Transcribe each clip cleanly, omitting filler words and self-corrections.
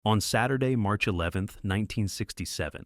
On Saturday, March 11, 1967,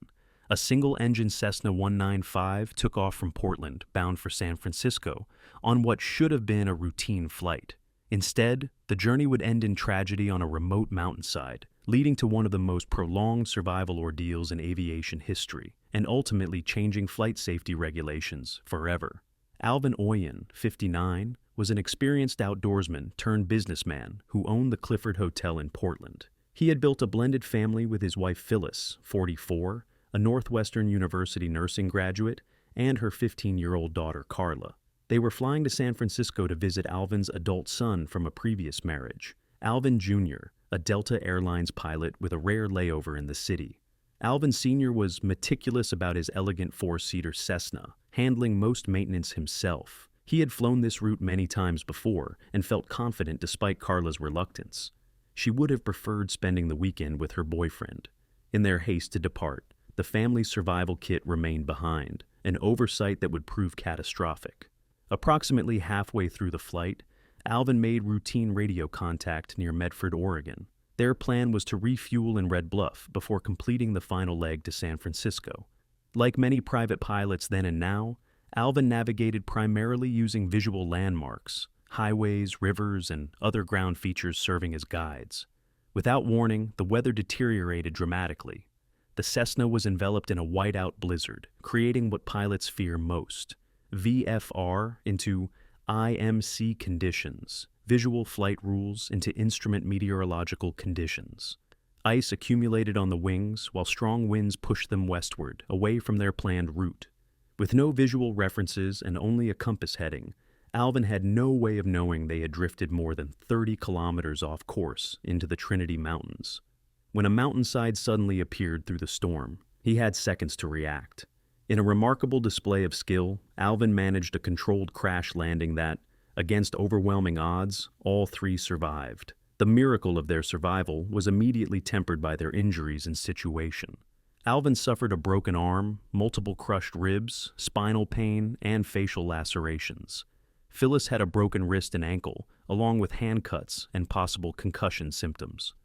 a single-engine Cessna 195 took off from Portland, bound for San Francisco, on what should have been a routine flight. Instead, the journey would end in tragedy on a remote mountainside, leading to one of the most prolonged survival ordeals in aviation history, and ultimately changing flight safety regulations forever. Alvin Oyen, 59, was an experienced outdoorsman turned businessman who owned the Clifford Hotel in Portland. He had built a blended family with his wife Phyllis, 44, a Northwestern University nursing graduate, and her 15-year-old daughter Carla. They were flying to San Francisco to visit Alvin's adult son from a previous marriage, Alvin Jr., a Delta Airlines pilot with a rare layover in the city. Alvin Sr. was meticulous about his elegant four-seater Cessna, handling most maintenance himself. He had flown this route many times before and felt confident despite Carla's reluctance. She would have preferred spending the weekend with her boyfriend. In their haste to depart, the family's survival kit remained behind, an oversight that would prove catastrophic. Approximately halfway through the flight, Alvin made routine radio contact near Medford, Oregon. Their plan was to refuel in Red Bluff before completing the final leg to San Francisco. Like many private pilots then and now, Alvin navigated primarily using visual landmarks, highways, rivers, and other ground features serving as guides. Without warning, the weather deteriorated dramatically. The Cessna was enveloped in a whiteout blizzard, creating what pilots fear most: VFR into IMC conditions, visual flight rules into instrument meteorological conditions. Ice accumulated on the wings while strong winds pushed them westward, away from their planned route. With no visual references and only a compass heading, Alvin had no way of knowing they had drifted more than 30 kilometers off course into the Trinity Mountains. When a mountainside suddenly appeared through the storm, he had seconds to react. In a remarkable display of skill, Alvin managed a controlled crash landing that, against overwhelming odds, all three survived. The miracle of their survival was immediately tempered by their injuries and situation. Alvin suffered a broken arm, multiple crushed ribs, spinal pain, and facial lacerations. Phyllis had a broken wrist and ankle, along with hand cuts and possible concussion symptoms.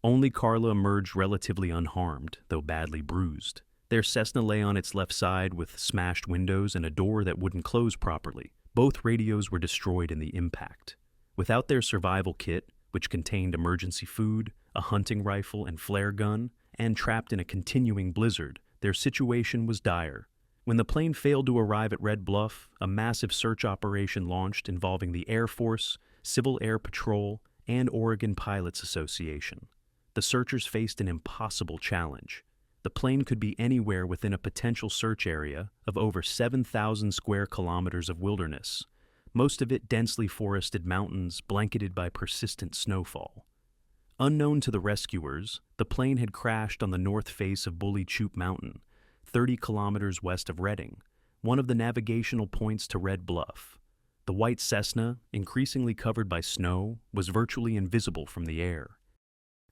Only Carla emerged relatively unharmed, though badly bruised. Their Cessna lay on its left side with smashed windows and a door that wouldn't close properly. Both radios were destroyed in the impact. Without their survival kit, which contained emergency food, a hunting rifle and flare gun, and trapped in a continuing blizzard, their situation was dire. When the plane failed to arrive at Red Bluff, a massive search operation launched involving the Air Force, Civil Air Patrol, and Oregon Pilots Association. The searchers faced an impossible challenge. The plane could be anywhere within a potential search area of over 7,000 square kilometers of wilderness, most of it densely forested mountains blanketed by persistent snowfall. Unknown to the rescuers, the plane had crashed on the north face of Bully Choop Mountain, 30 kilometers west of Redding, one of the navigational points to Red Bluff. The white Cessna, increasingly covered by snow, was virtually invisible from the air.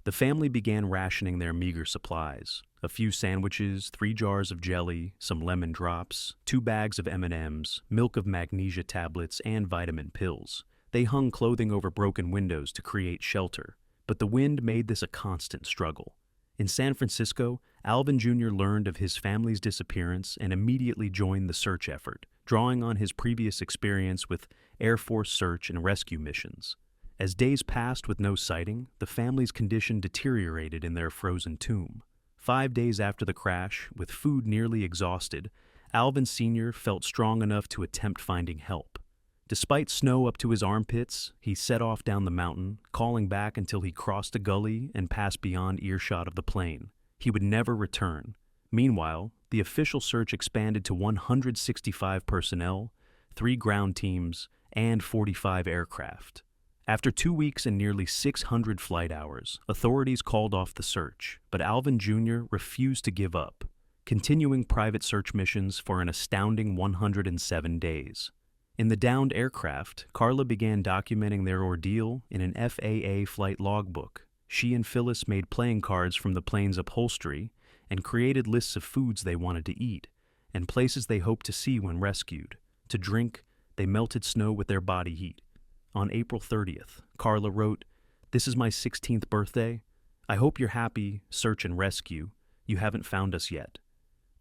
The family began rationing their meager supplies: a few sandwiches, 3 jars of jelly, some lemon drops, 2 bags of M&Ms, milk of magnesia tablets, and vitamin pills. They hung clothing over broken windows to create shelter, but the wind made this a constant struggle. In San Francisco, Alvin Jr. learned of his family's disappearance and immediately joined the search effort, drawing on his previous experience with Air Force search and rescue missions. As days passed with no sighting, the family's condition deteriorated in their frozen tomb. 5 days after the crash, with food nearly exhausted, Alvin Sr. felt strong enough to attempt finding help. Despite snow up to his armpits, he set off down the mountain, calling back until he crossed a gully and passed beyond earshot of the plane. He would never return. Meanwhile, the official search expanded to 165 personnel, 3 ground teams, and 45 aircraft. After 2 weeks and nearly 600 flight hours, authorities called off the search, but Alvin Jr. refused to give up, continuing private search missions for an astounding 107 days. In the downed aircraft, Carla began documenting their ordeal in an FAA flight logbook. She and Phyllis made playing cards from the plane's upholstery and created lists of foods they wanted to eat and places they hoped to see when rescued. To drink, they melted snow with their body heat. On April 30th, Carla wrote, "This is my 16th birthday. I hope you're happy, search and rescue. You haven't found us yet.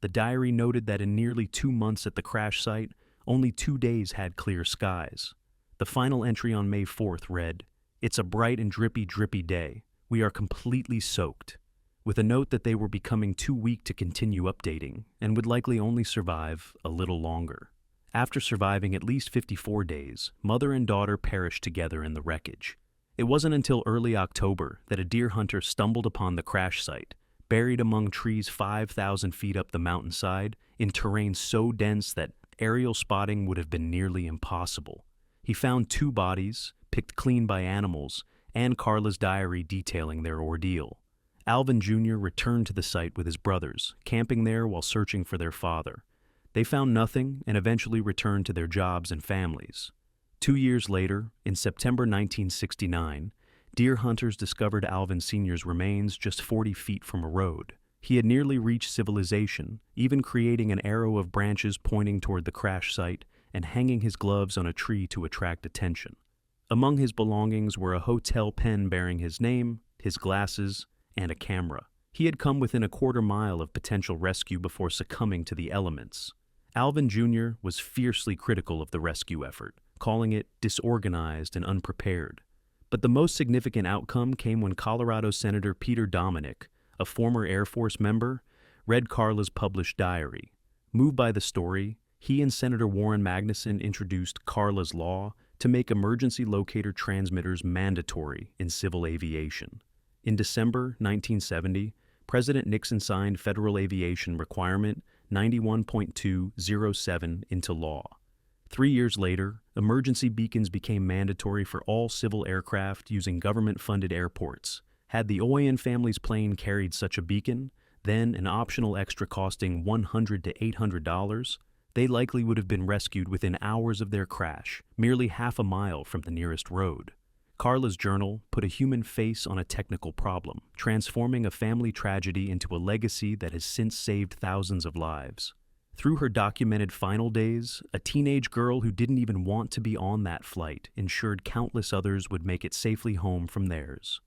The diary noted that in nearly 2 months at the crash site, only 2 days had clear skies. The final entry on May 4th read, "It's a bright and drippy day. We are completely soaked," with a note that they were becoming too weak to continue updating and would likely only survive a little longer. After surviving at least 54 days, mother and daughter perished together in the wreckage. It wasn't until early October that a deer hunter stumbled upon the crash site, buried among trees 5,000 feet up the mountainside in terrain so dense that aerial spotting would have been nearly impossible. He found 2 bodies, picked clean by animals, and Carla's diary detailing their ordeal. Alvin Jr. returned to the site with his brothers, camping there while searching for their father. They found nothing and eventually returned to their jobs and families. 2 years later, in September 1969, deer hunters discovered Alvin Sr.'s remains just 40 feet from a road. He had nearly reached civilization, even creating an arrow of branches pointing toward the crash site and hanging his gloves on a tree to attract attention. Among his belongings were a hotel pen bearing his name, his glasses, and a camera. He had come within a quarter mile of potential rescue before succumbing to the elements. Alvin Jr. was fiercely critical of the rescue effort, calling it disorganized and unprepared. But the most significant outcome came when Colorado Senator Peter Dominick, a former Air Force member, read Carla's published diary. Moved by the story, he and Senator Warren Magnuson introduced Carla's Law to make emergency locator transmitters mandatory in civil aviation. In December 1970, President Nixon signed Federal Aviation Requirement 91.207 into law. 3 years later, emergency beacons became mandatory for all civil aircraft using government-funded airports. Had the Oyen family's plane carried such a beacon, then an optional extra costing $100 to $800, they likely would have been rescued within hours of their crash, merely half a mile from the nearest road. Carla's journal put a human face on a technical problem, transforming a family tragedy into a legacy that has since saved thousands of lives. Through her documented final days, a teenage girl who didn't even want to be on that flight ensured countless others would make it safely home from theirs.